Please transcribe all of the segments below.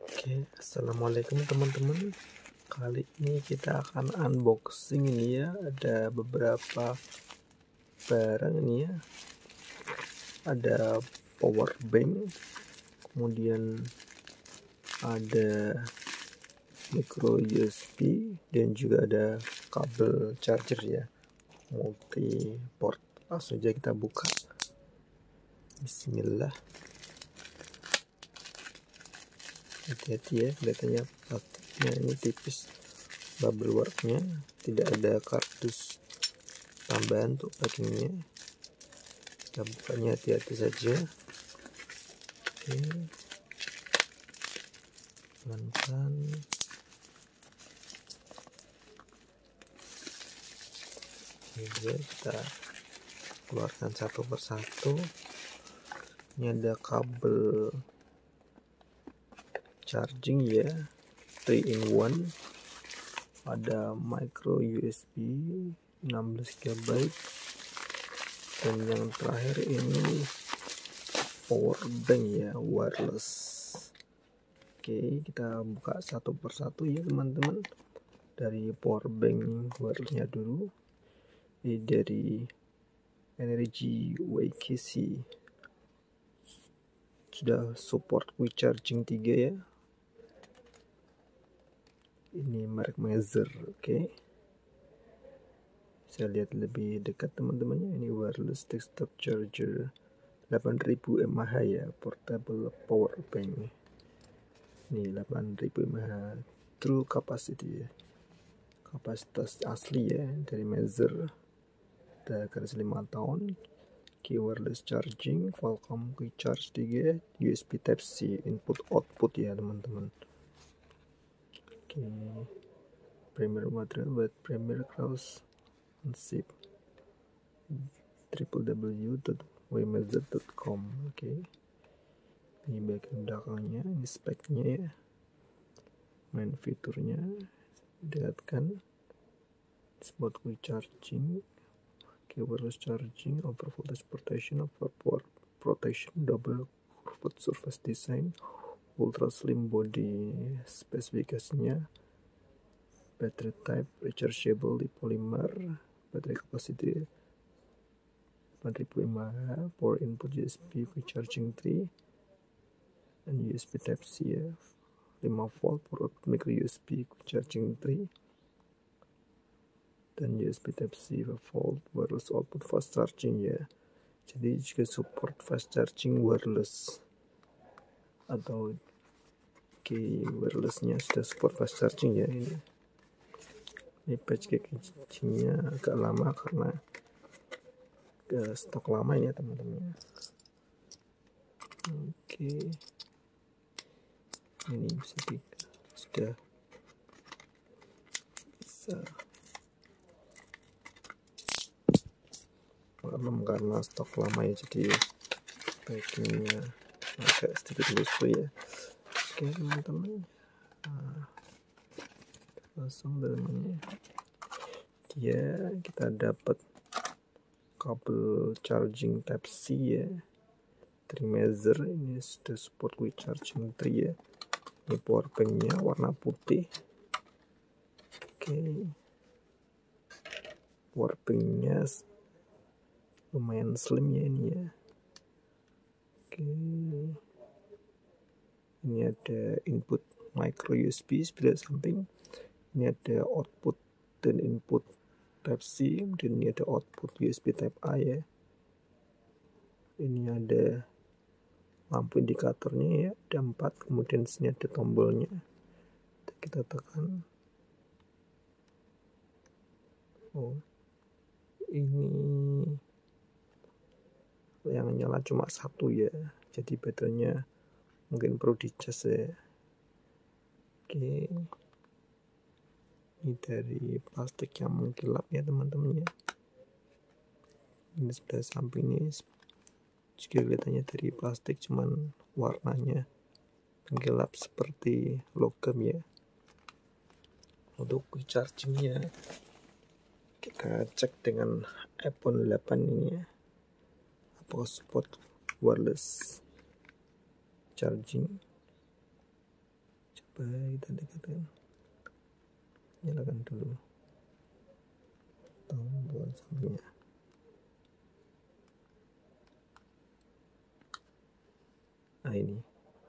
Oke, assalamualaikum teman-teman. Kali ini kita akan unboxing ini ya. Ada beberapa barang ini ya. Ada power bank, kemudian ada micro USB dan juga ada kabel charger ya, multi port. Langsung aja kita buka. Bismillah. Hati-hati ya, kelihatannya plastiknya ini tipis, bubble wrapnya, tidak ada kardus tambahan untuk packingnya. Kita bukanya hati-hati saja. Oke, pelan-pelan. Oke, kita keluarkan satu persatu. Ini ada kabel charging ya, 3-in-1, ada micro USB 16 GB, dan yang terakhir ini power bank ya, wireless. Oke, kita buka satu persatu ya teman-teman. Dari power bank wirelessnya dulu. Ini dari Energy YKC, sudah support quick charging 3 ya. Ini merek Mazer. Oke, saya lihat lebih dekat teman-teman. Ini wireless desktop charger 8000 mAh ya, portable power bank. Ini 8000 mAh true capacity ya, kapasitas asli ya, dari Mazer. Ada garansi 5 tahun. Key wireless charging, Qualcomm quick charge 3, USB Type C input output ya teman-teman. Oke, primer material buat primer cross zip www.wmazer.com. Oke, ini bagian belakangnya, ini speknya ya, main fiturnya, dekatkan support quick charging, wireless charging, over voltage protection, over power protection, double curved surface design, ultra slim body. Spesifikasinya battery type rechargeable di polymer, battery capacity 8000 mAh, power input USB quick charging 3, dan USB Type C ya, 5V power micro USB quick charging 3, dan USB Type C 5V wireless output fast charging ya. Jadi juga support fast charging wireless, atau wirelessnya sudah support fast charging ya. Ini packagingnya agak lama karena stok lama ya teman-teman. Oke, ini sudah bisa karena stok lama ya, jadi packingnya agak sedikit lusuh ya. Oke teman-teman, langsung dalamnya dia kita dapat kabel charging Type C ya, dari Mazer. Ini sudah support quick charging 3 ya. Ini power banknya warna putih. Oke, power banknya lumayan slim ya ini ya. Oke, ini ada input micro USB sebelah samping. Ini ada output dan input Type C, dan ini ada output USB Type A ya. Ini ada lampu indikatornya ya, ada 4, kemudian sini ada tombolnya. Kita tekan. Oh, ini yang nyala cuma satu ya, jadi baterainya mungkin perlu dicas ya. Oke, ini dari plastik yang mengkilap ya teman-teman ya. Ini sebelah samping ini juga kelihatannya dari plastik, cuman warnanya mengkilap seperti logam ya. Untuk quick chargingnya kita cek dengan iPhone 8 ini ya, apakah support wireless charging. coba kita dekatkan, nyalakan dulu tombol sampingnya. Nah, ini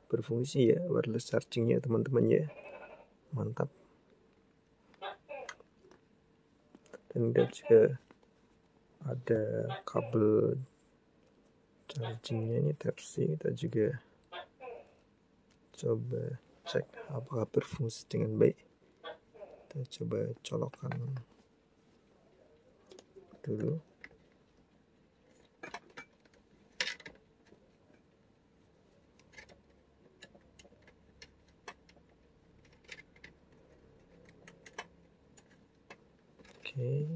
berfungsi ya wireless chargingnya teman-teman ya, mantap. Dan kita juga ada kabel chargingnya, ini Type C. Kita juga coba cek apakah berfungsi dengan baik. Kita coba colokkan dulu. Oke,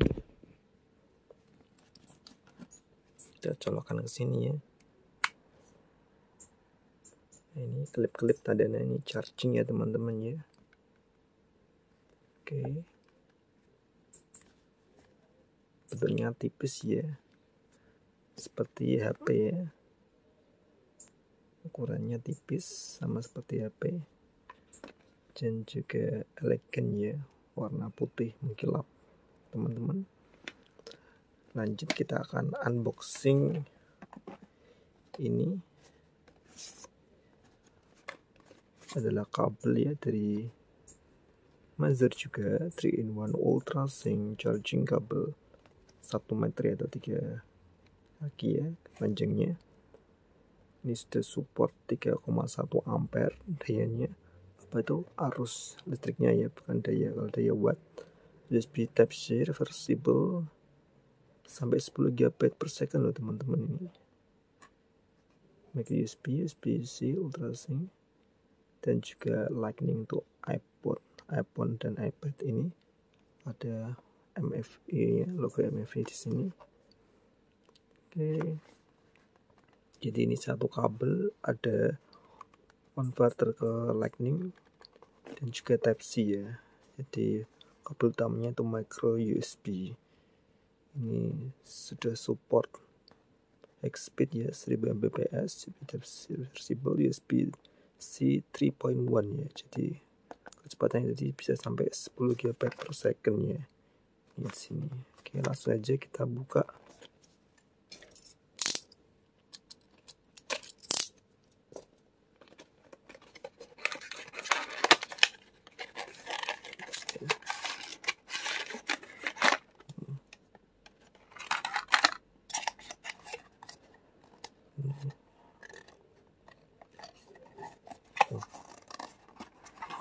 kita colokkan ke sini ya. Nah, ini kelip-kelip tandanya ini charging ya teman-teman ya. Oke, bentuknya tipis ya, seperti HP ya, ukurannya tipis sama seperti HP, dan juga elegan ya, warna putih mengkilap teman-teman. Lanjut kita akan unboxing ini. Adalah kabel ya dari Mazer juga, 3-in-1 Ultra Sync charging kabel 1 meter atau 3 kaki ya panjangnya. Ini sudah support 3,1 ampere dayanya. Apa itu? Arus listriknya ya, bukan daya. Kalau daya watt. USB Type C reversible sampai 10 GB per second loh teman-teman ini. Micro USB, USB-C, Ultra Sync, dan juga Lightning untuk iPhone dan iPad. Ini ada MFI ya, logo MFI di sini. Oke. Jadi ini satu kabel, ada converter ke Lightning dan juga Type C ya. Jadi kabel utamanya itu micro USB. Ini sudah support high speed ya, 1000 Mbps, Type C reversible, USB C 3.1 ya. Jadi kecepatannya tadi bisa sampai 10 GB per second ya. Di sini. Oke, langsung aja kita buka.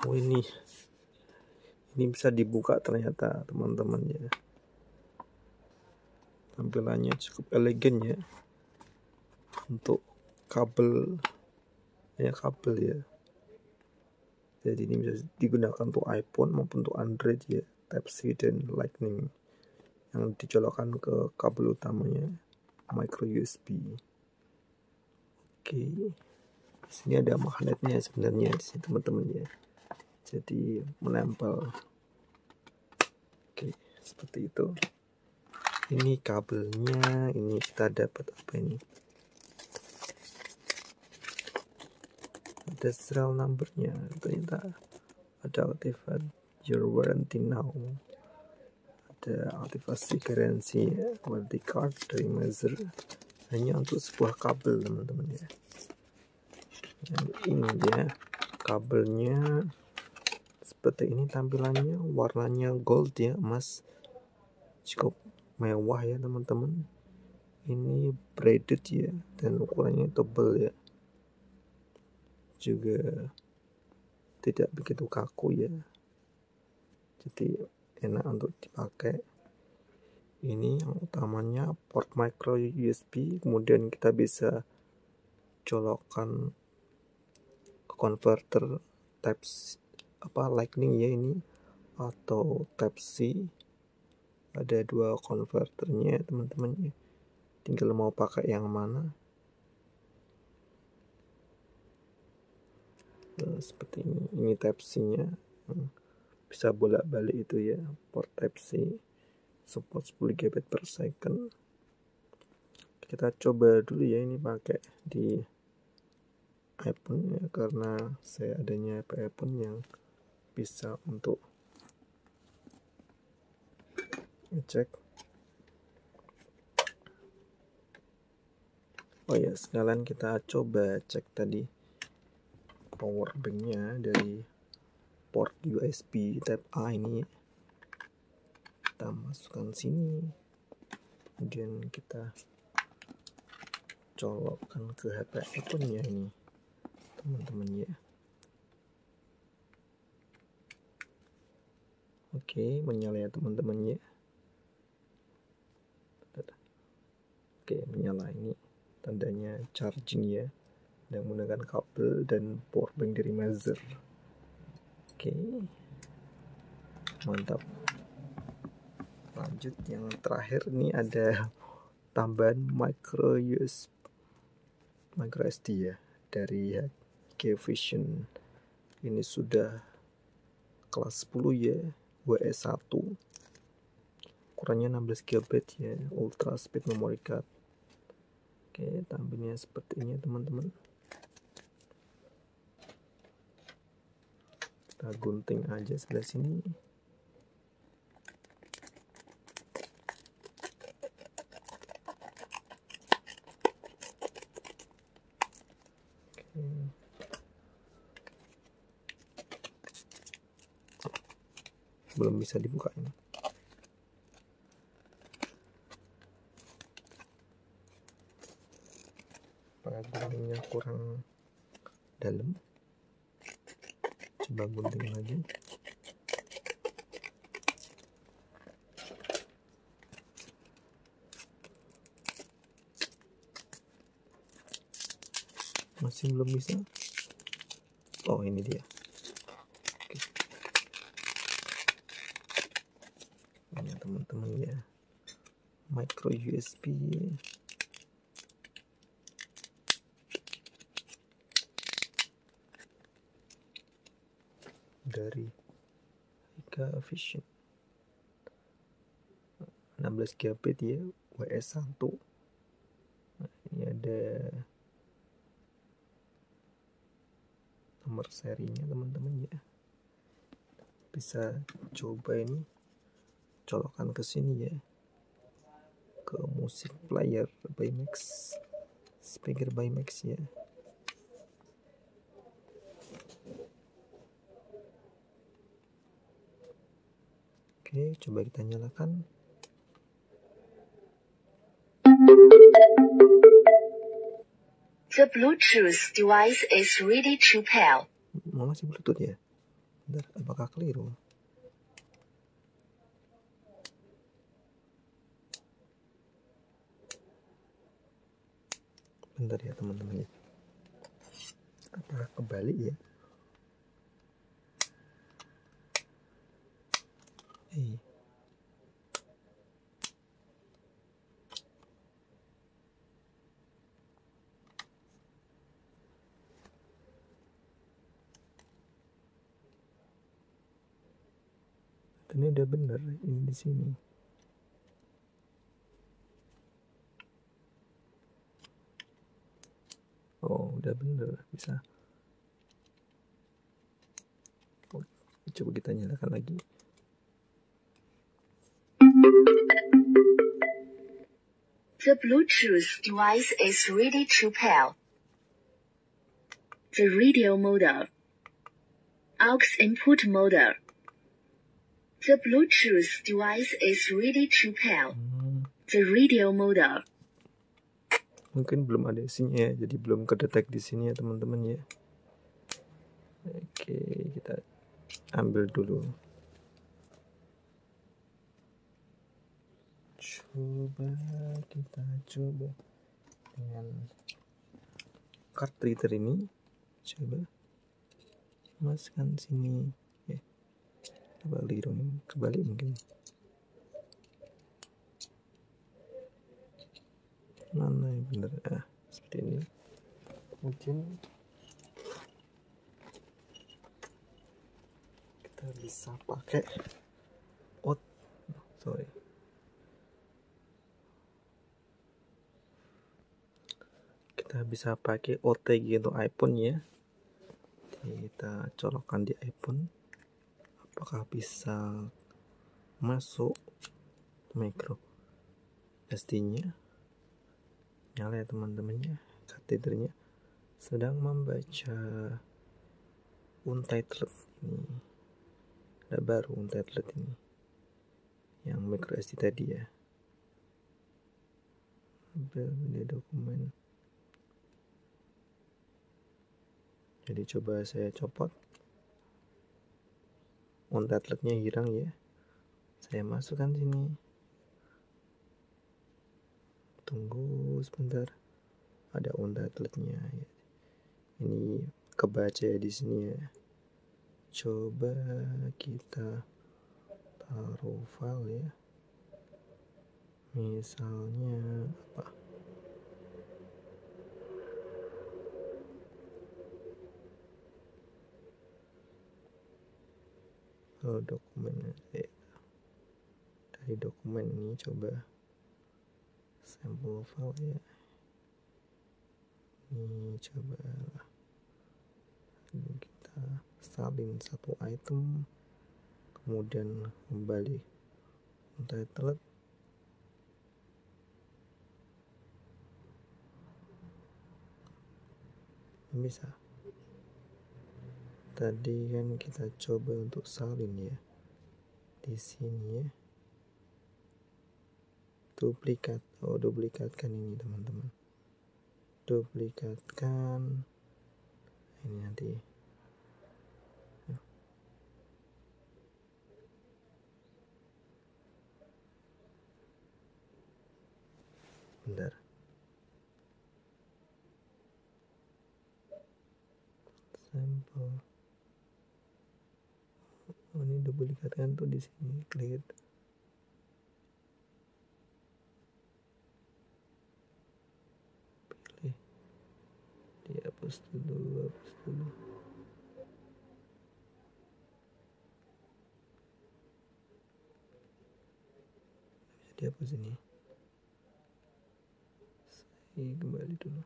Oh, ini bisa dibuka ternyata teman-teman ya. Tampilannya cukup elegan ya untuk kabel ya, jadi ini bisa digunakan untuk iPhone maupun untuk Android ya, Type C dan Lightning yang dicolokkan ke kabel utamanya micro USB. Oke, di sini ada magnetnya sebenarnya di sini teman-teman ya, jadi menempel. Oke, seperti itu. Ini kabelnya. Ini kita dapat apa ini? Ada serial numbernya. Ternyata ada activate your warranty now. Ada aktivasi garansi ya, warranty card dari Mazer. Hanya untuk sebuah kabel teman-teman ya. Dan ini ya kabelnya. Seperti ini tampilannya, warnanya gold ya, emas, cukup mewah ya teman-teman. Ini braided ya, dan ukurannya tebal ya, juga tidak begitu kaku ya, jadi enak untuk dipakai. Ini yang utamanya port micro USB, kemudian kita bisa colokkan converter Type C, Lightning ya ini, atau Type C. Ada dua konverternya teman-teman ya, tinggal mau pakai yang mana. Seperti ini Type C nya bisa bolak-balik itu ya, port Type C, support 10 GB per second. Kita coba dulu ya, ini pakai di iPhone ya, karena saya adanya iPhone yang bisa untuk ngecek. Oh ya, sekalian kita coba cek tadi power banknya dari port USB Type A ini. Kita masukkan sini, kemudian kita colokkan ke HP iPhone-nya ini, teman-teman ya. Oke, menyala ya teman-teman ya. Oke, menyala, ini tandanya charging ya, dan menggunakan kabel dan power bank dari Razer. Oke, mantap. Lanjut, yang terakhir nih ada tambahan micro SD ya, dari Hikvision. Ini sudah kelas 10 ya, WS1, ukurannya 16 GB ya, ultra speed memory card. Oke, tampilnya seperti ini teman-teman. Kita gunting aja sebelah sini. Belum bisa dibuka ini. Guntingnya kurang dalam, coba gunting lagi. Masih belum bisa. Oh, ini dia. Oke. Ini teman-teman ya, micro USB dari Hikvision, 16 GB ya, WS1. Nah, ini ada nomor serinya teman-teman ya. Bisa coba ini colokkan ke sini ya, ke musik player Bimax, speaker Bimax ya. Oke, coba kita nyalakan. The Bluetooth device is ready to pair. Masih Bluetooth ya? Bentar, apakah keliru? Bentar ya teman-teman ya. Apakah kebalik ya? Ini udah bener ini di sini. Oh, udah bener, bisa. Oh, coba kita nyalakan lagi. The Bluetooth device is ready to pair. The radio model. Aux input model. The Bluetooth device is ready to pair. The radio model. Mungkin belum ada isinya ya, jadi belum kedetek di sini ya teman-teman ya. Oke, kita ambil dulu. Kita coba dengan card reader ini. Coba masukkan sini ya. Kebalik dong, kebalik mungkin. Mana yang benar? Seperti ini. Kemudian kita bisa pakai kita bisa pakai OTG untuk iPhone ya. Kita colokkan di iPhone, apakah bisa masuk micro SD-nya. Nyala ya teman-teman ya, kateternya sedang membaca Untitled ini. Ada baru Untitled ini yang micro SD tadi ya. Beda dokumen. Jadi coba saya copot, Untitled-nya hilang ya. Saya masukkan sini. Tunggu sebentar. Ada Untitled-nya ya. Ini kebaca ya di sini ya. Coba kita taruh file ya. Misalnya apa? Oh, dokumen ya. Dari dokumen ini coba sampel file ya. Ini coba kita salin satu item, kemudian kembali Untitled. Bisa. Tadi kan kita coba untuk salin ya. Di sini ya. Duplikat. Oh, duplikatkan ini teman-teman. Duplikatkan. Ini nanti. Bentar. Sampel. Oh, ini duplikatkan tuh di sini. Klik. Pilih. Dihapus dulu, hapus dulu. Bisa dihapus ini. Saya kembali dulu.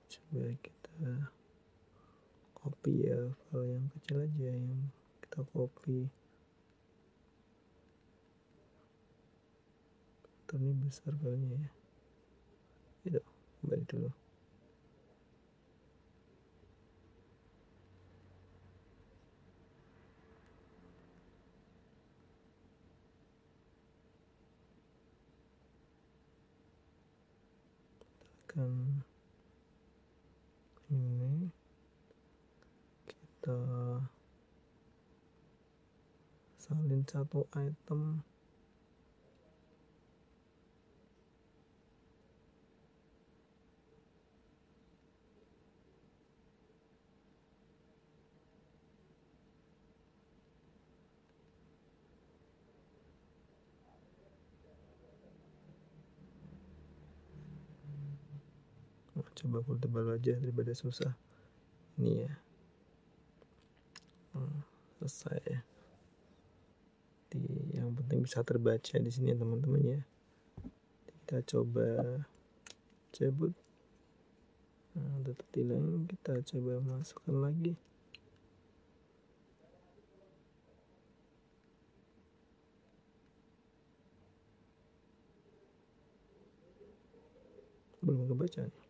Coba kita copy ya, file yang kecil aja yang kita copy. Ini besar filenya ya. Itu kembali dulu. Tekan ini, kita salin satu item. Coba full tebal aja daripada susah. Ini ya. Selesai ya. Yang penting bisa terbaca di sini ya teman-teman ya. Kita coba cabut. Nah, tetap hilang. Kita coba masukkan lagi. Belum kebaca nih.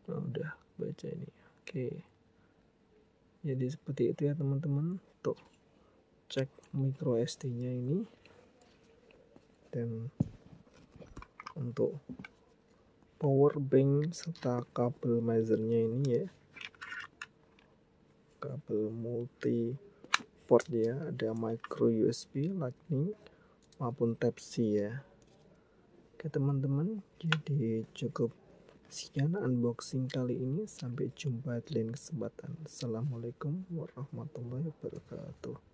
Oh, udah baca ini. Oke. Jadi seperti itu ya teman-teman. Tuh, cek micro SD-nya ini. Dan untuk power bank serta kabel misernya ini ya. Kabel multi port ya, ada micro USB, Lightning maupun Type-C ya. Oke teman-teman, jadi cukup sekian unboxing kali ini. Sampai jumpa di lain kesempatan. Assalamualaikum warahmatullahi wabarakatuh.